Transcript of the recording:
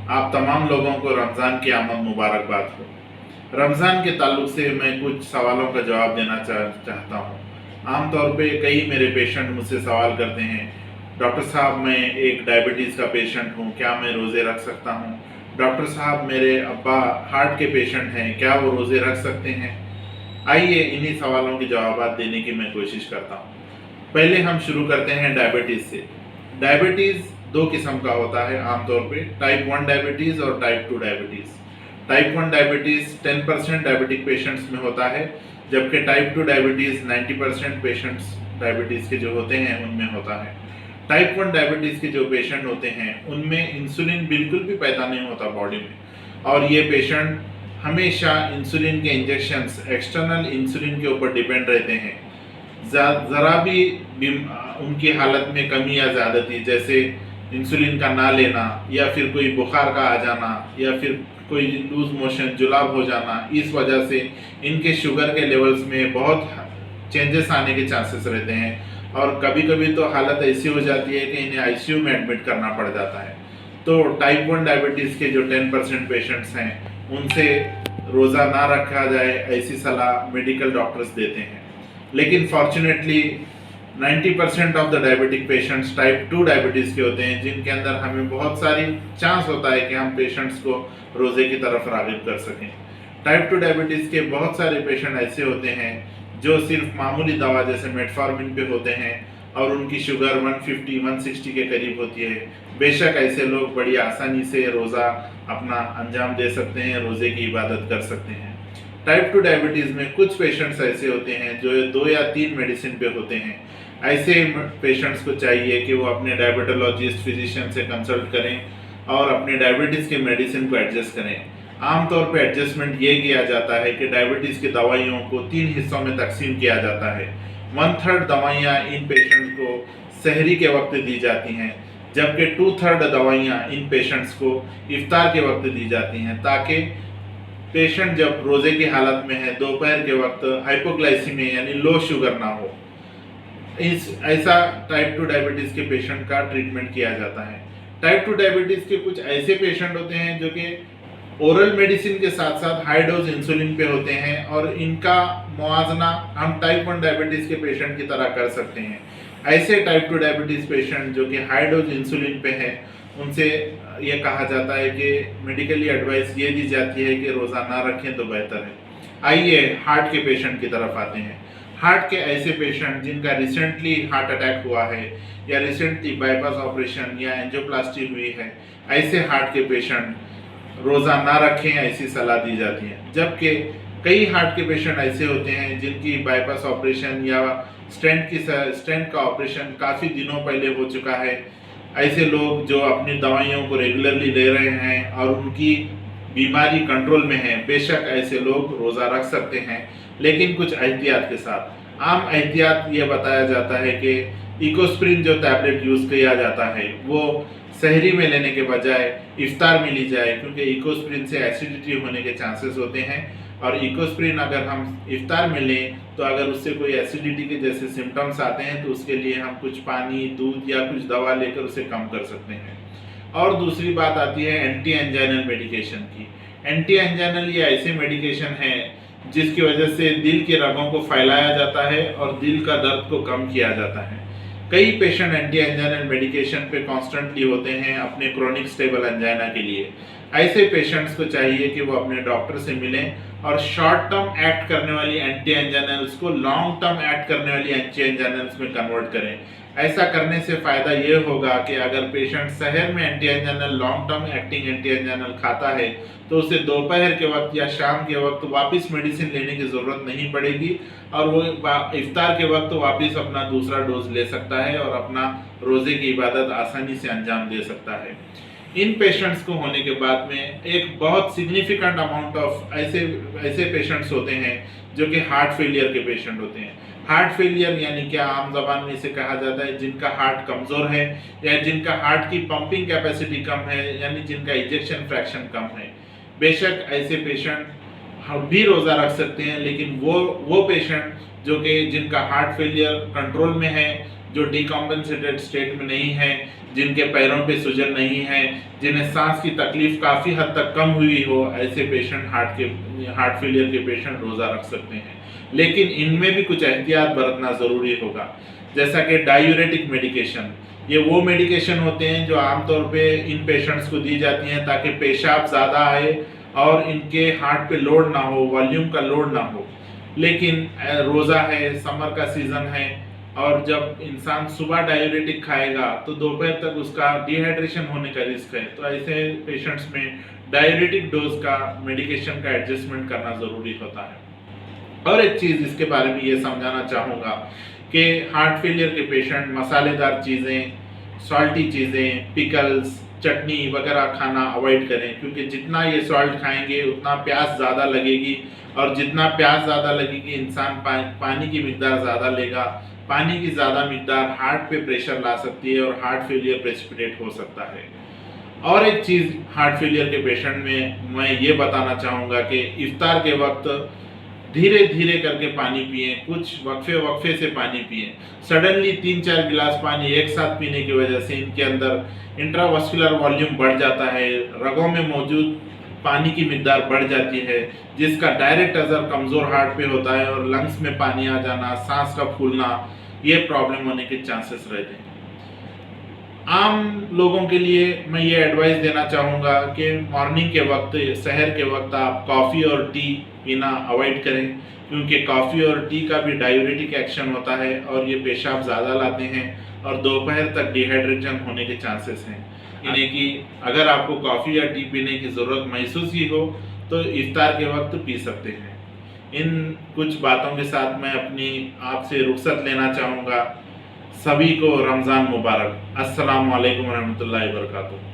आप तमाम लोगों को रमज़ान की आमद मुबारकबाद हो। रमज़ान के ताल्लुक से मैं कुछ सवालों का जवाब देना चाहता हूँ। आम तौर पे कई मेरे पेशेंट मुझसे सवाल करते हैं, डॉक्टर साहब मैं एक डायबिटीज़ का पेशेंट हूँ, क्या मैं रोज़े रख सकता हूँ? डॉक्टर साहब मेरे अब्बा हार्ट के पेशेंट हैं, क्या वो रोज़े रख सकते हैं? आइए इन्हीं सवालों के जवाब देने की मैं कोशिश करता हूँ। पहले हम शुरू करते हैं डायबिटीज़ से। डायबिटीज़ दो किस्म का होता है आमतौर पे, टाइप 1 डायबिटीज़ और type 2 diabetes. Type 1 diabetes 10% diabetic patients में होता है, जबकि टाइप 2 डायबिटीज़ 90% पेशेंट्स डायबिटीज़ के जो होते हैं उनमें होता है। टाइप 1 डायबिटीज़ के जो पेशेंट होते हैं उनमें इंसुलिन बिल्कुल भी पैदा नहीं होता बॉडी में, और ये पेशेंट हमेशा इंसुलिन के इंजेक्शंस, एक्सटर्नल इंसुलिन के ऊपर डिपेंड रहते हैं। ज़रा भी उनकी हालत में कमी या ज़्यादती, जैसे इंसुलिन का ना लेना या फिर कोई बुखार का आ जाना या फिर कोई लूज मोशन, जुलाब हो जाना, इस वजह से इनके शुगर के लेवल्स में बहुत चेंजेस आने के चांसेस रहते हैं, और कभी कभी तो हालत ऐसी हो जाती है कि इन्हें आईसीयू में एडमिट करना पड़ जाता है। तो टाइप 1 डायबिटीज़ के जो 10% पेशेंट्स हैं उनसे रोज़ा ना रखा जाए ऐसी सलाह मेडिकल डॉक्टर्स देते हैं। लेकिन fortunately 90% of the diabetic patients type 2 diabetes के होते हैं, जिनके अंदर हमें बहुत सारी चांस होता है कि हम पेशेंट्स को रोज़े की तरफ राग़िब कर सकें। टाइप 2 डायबिटीज़ के बहुत सारे पेशेंट ऐसे होते हैं जो सिर्फ मामूली दवा जैसे मेटफॉर्मिन पे होते हैं और उनकी शुगर 150-160 के करीब होती है। बेशक ऐसे लोग बड़ी आसानी से रोज़ा अपना अंजाम दे सकते हैं, रोज़े की इबादत कर सकते हैं। टाइप 2 डायबिटीज़ में कुछ पेशेंट्स ऐसे होते हैं जो 2 या 3 मेडिसिन पे होते हैं। ऐसे पेशेंट्स को चाहिए कि वो अपने डायबिटोलॉजिस्ट, फिजिशियन से कंसल्ट करें और अपने डायबिटीज़ के मेडिसिन को एडजस्ट करें। आमतौर पे एडजस्टमेंट ये किया जाता है कि डायबिटीज़ की दवाइयों को 3 हिस्सों में तकसीम किया जाता है। 1/3 दवाइयाँ इन पेशेंट्स को सहरी के वक्त दी जाती हैं, जबकि 2/3 दवाइयाँ इन पेशेंट्स को इफ्तार के वक्त दी जाती हैं, ताकि पेशेंट जब रोज़े की हालत में है, दोपहर के वक्त हाइपोग्लाइसीमिया यानी लो शुगर ना हो। इस ऐसा टाइप 2 डायबिटीज़ के पेशेंट का ट्रीटमेंट किया जाता है। टाइप 2 डायबिटीज़ के कुछ ऐसे पेशेंट होते हैं जो कि ओरल मेडिसिन के साथ साथ हाई डोज इंसुलिन पे होते हैं, और इनका मुआवजा हम टाइप 1 डायबिटीज़ के पेशेंट की तरह कर सकते हैं। ऐसे टाइप 2 डायबिटीज़ पेशेंट जो कि हाई डोज इंसुलिन पे हैं, उनसे ये कहा जाता है कि मेडिकली एडवाइस ये दी जाती है कि रोज़ा ना रखें तो बेहतर है। आइए हार्ट के पेशेंट की तरफ आते हैं। हार्ट के ऐसे पेशेंट जिनका रिसेंटली हार्ट अटैक हुआ है या रिसेंटली बाईपास ऑपरेशन या एंजियोप्लास्टी हुई है, ऐसे हार्ट के पेशेंट रोज़ा ना रखें ऐसी सलाह दी जाती है। जबकि कई हार्ट के पेशेंट ऐसे होते हैं जिनकी बाईपास ऑपरेशन या स्टेंट का ऑपरेशन काफ़ी दिनों पहले हो चुका है। ऐसे लोग जो अपनी दवाइयों को रेगुलरली ले रहे हैं और उनकी बीमारी कंट्रोल में है, बेशक ऐसे लोग रोज़ा रख सकते हैं, लेकिन कुछ एहतियात के साथ। आम एहतियात ये बताया जाता है कि इकोस्प्रिन जो टैबलेट यूज़ किया जाता है वो सहरी में लेने के बजाय इफ्तार में ली जाए, क्योंकि इकोस्प्रिन से एसिडिटी होने के चांसेस होते हैं, और इकोस्प्रिन अगर हम इफ्तार में लें तो अगर उससे कोई एसिडिटी के जैसे सिम्टम्स आते हैं तो उसके लिए हम कुछ पानी, दूध या कुछ दवा लेकर उसे कम कर सकते हैं। और दूसरी बात आती है एंटी एंजाइनल मेडिकेशन की। एंटी एंजाइनल ये ऐसे मेडिकेशन है जिसकी वजह से दिल के रगों को फैलाया जाता है और दिल का दर्द को कम किया जाता है। कई पेशेंट एंटी एंजाइनल मेडिकेशन पे कॉन्स्टेंटली होते हैं अपने क्रोनिक स्टेबल एंजाइना के लिए। ऐसे पेशेंट्स को चाहिए कि वो अपने डॉक्टर से मिलें और शॉर्ट टर्म एक्ट करने वाली एंटी एंजाइनल्स को लॉन्ग टर्म एक्ट करने वाली एंटी एंजाइनल्स में कन्वर्ट करें। ऐसा करने से फ़ायदा ये होगा कि अगर पेशेंट शहर में anti anginal, long term acting anti anginal खाता है तो उसे दोपहर के वक्त या शाम के वक्त वापस मेडिसिन लेने की ज़रूरत नहीं पड़ेगी, और वो इफ्तार के वक्त वापस अपना दूसरा डोज ले सकता है और अपना रोज़े की इबादत आसानी से अंजाम दे सकता है। इन पेशेंट्स को होने के बाद में एक बहुत सिग्निफिकेंट अमाउंट ऑफ ऐसे पेशेंट्स होते हैं जो कि हार्ट फेलियर के पेशेंट होते हैं। हार्ट फेलियर यानी क्या, आम जबान में इसे कहा जाता है जिनका हार्ट कमज़ोर है या जिनका हार्ट की पंपिंग कैपेसिटी कम है, यानी जिनका इजेक्शन फ्रैक्शन कम है। बेशक ऐसे पेशेंट हम भी रोज़ा रख सकते हैं, लेकिन वो पेशेंट जो कि जिनका हार्ट फेलियर कंट्रोल में है, जो डिकम्पेंसेटेड स्टेट में नहीं है, जिनके पैरों पे सूजन नहीं है, जिन्हें सांस की तकलीफ काफ़ी हद तक कम हुई हो, ऐसे पेशेंट हार्ट फेलियर के पेशेंट रोज़ा रख सकते हैं। लेकिन इनमें भी कुछ एहतियात बरतना ज़रूरी होगा, जैसा कि डायूरेटिक मेडिकेशन। ये वो मेडिकेशन होते हैं जो आमतौर पे इन पेशेंट्स को दी जाती हैं ताकि पेशाब ज़्यादा आए और इनके हार्ट पे लोड ना हो, वॉल्यूम का लोड ना हो। लेकिन रोज़ा है, समर का सीज़न है, और जब इंसान सुबह डायूरेटिक खाएगा तो दोपहर तक उसका डिहाइड्रेशन होने का रिस्क है। तो ऐसे पेशेंट्स में डायूरेटिक डोज का मेडिकेशन का एडजस्टमेंट करना ज़रूरी होता है। और एक चीज़ इसके बारे में ये समझाना चाहूँगा कि हार्ट फेलियर के पेशेंट मसालेदार चीज़ें, सॉल्टी चीज़ें, पिकल्स, चटनी वगैरह खाना अवॉइड करें, क्योंकि जितना ये सॉल्ट खाएंगे उतना प्यास ज़्यादा लगेगी, और जितना प्यास ज़्यादा लगेगी इंसान पानी की मिकदार ज़्यादा लेगा। पानी की ज़्यादा मिकदार हार्ट पे प्रेशर ला सकती है और हार्ट फेलियर प्रेसिपिटेट हो सकता है। और एक चीज़ हार्ट फेलियर के पेशेंट में मैं ये बताना चाहूँगा कि इफ्तार के वक्त धीरे धीरे करके पानी पिएं, कुछ वक्फे से पानी पिएं। सडनली 3-4 गिलास पानी एक साथ पीने की वजह से इनके अंदर इंट्रावास्कुलर वॉल्यूम बढ़ जाता है, रगों में मौजूद पानी की मिकदार बढ़ जाती है, जिसका डायरेक्ट असर कमज़ोर हार्ट पे होता है और लंग्स में पानी आ जाना, सांस का फूलना, ये प्रॉब्लम होने के चांसेस रहते हैं। आम लोगों के लिए मैं ये एडवाइस देना चाहूँगा कि मॉर्निंग के वक्त, सहर के वक्त आप कॉफ़ी और टी पीना अवॉइड करें, क्योंकि कॉफ़ी और टी का भी डायूरेटिक एक्शन होता है और ये पेशाब ज़्यादा लाते हैं और दोपहर तक डिहाइड्रेशन होने के चांसेस हैं। यानी कि अगर आपको कॉफ़ी या टी पीने की ज़रूरत महसूस ही हो तो इफ्तार के वक्त पी सकते हैं। इन कुछ बातों के साथ मैं अपनी आपसे रुखसत लेना चाहूँगा। सभी को रमज़ान मुबारक। अस्सलामु अलैकुम रहमतुल्लाहि व बरकातुहू।